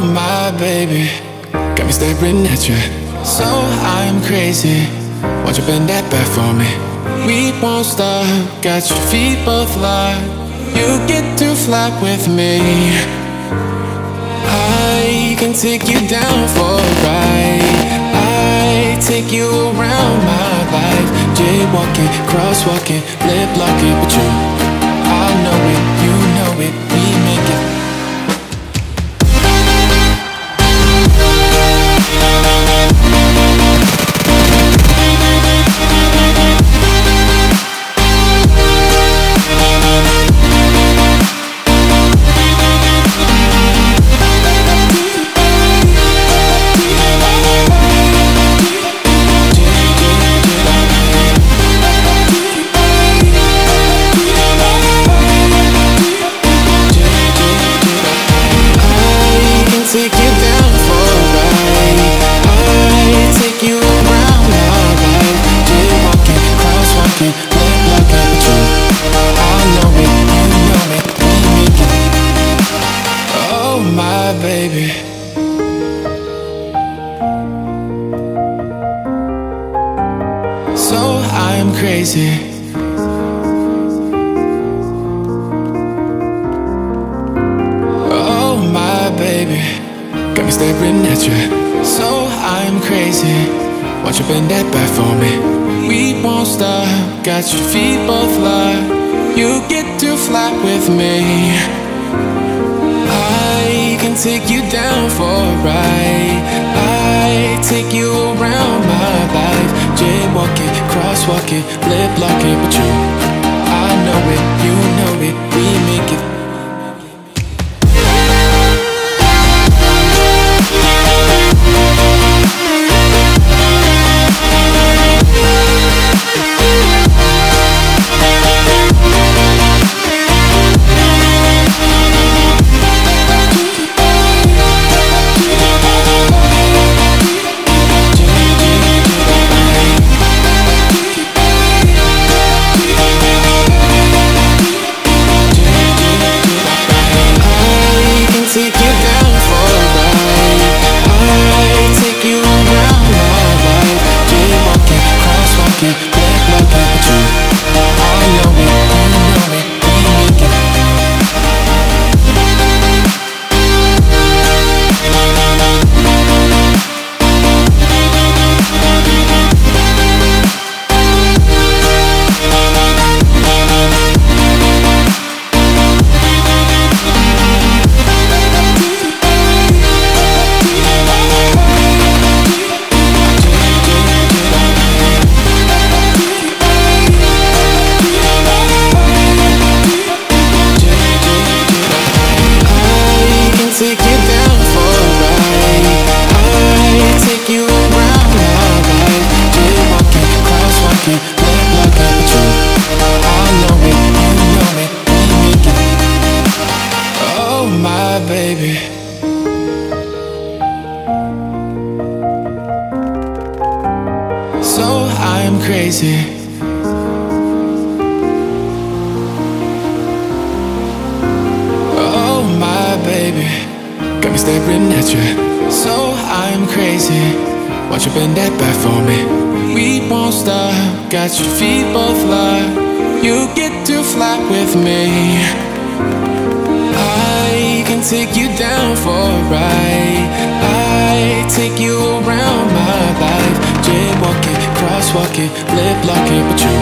Oh my baby, got me staring at you. So I'm crazy. Won't you bend that back for me? We won't stop. Got your feet both locked. You get to fly with me. I can take you down for a ride. I take you around my life. Jaywalking, crosswalking, lip locking, but you, I know it, you know it, we make it. Take you down for a ride. I take you around my life. Jaywalking, crosswalking, lip locking, but you, I know it, you know it, we make it. Oh my baby. So I'm crazy. Oh my baby, got me staring at you. So I'm crazy. Won't you bend that back for me? We won't stop. Got your feet both locked. You get to fly with me. I can take you down for a ride. I take you around my life. Jaywalking, crosswalking, lip locking, but you, I know it, you know it, we make it. Take you down for a ride. I take you around my life. Jaywalking, crosswalking, lip locking, but you, I know it, you know it, we make it. Take you down for a ride. I take you around my life. Jaywalking, crosswalking, lip locking, but you, I know it, you know it, we make it. Oh my baby. So I'm crazy. Oh my baby, got me staring at you. So I'm crazy. Won't you bend that back for me? We won't stop. Got your feet both locked. You get to fly with me. I can take you down for a ride. I take you around my life. Jaywalking, crosswalking, lip locking, but you,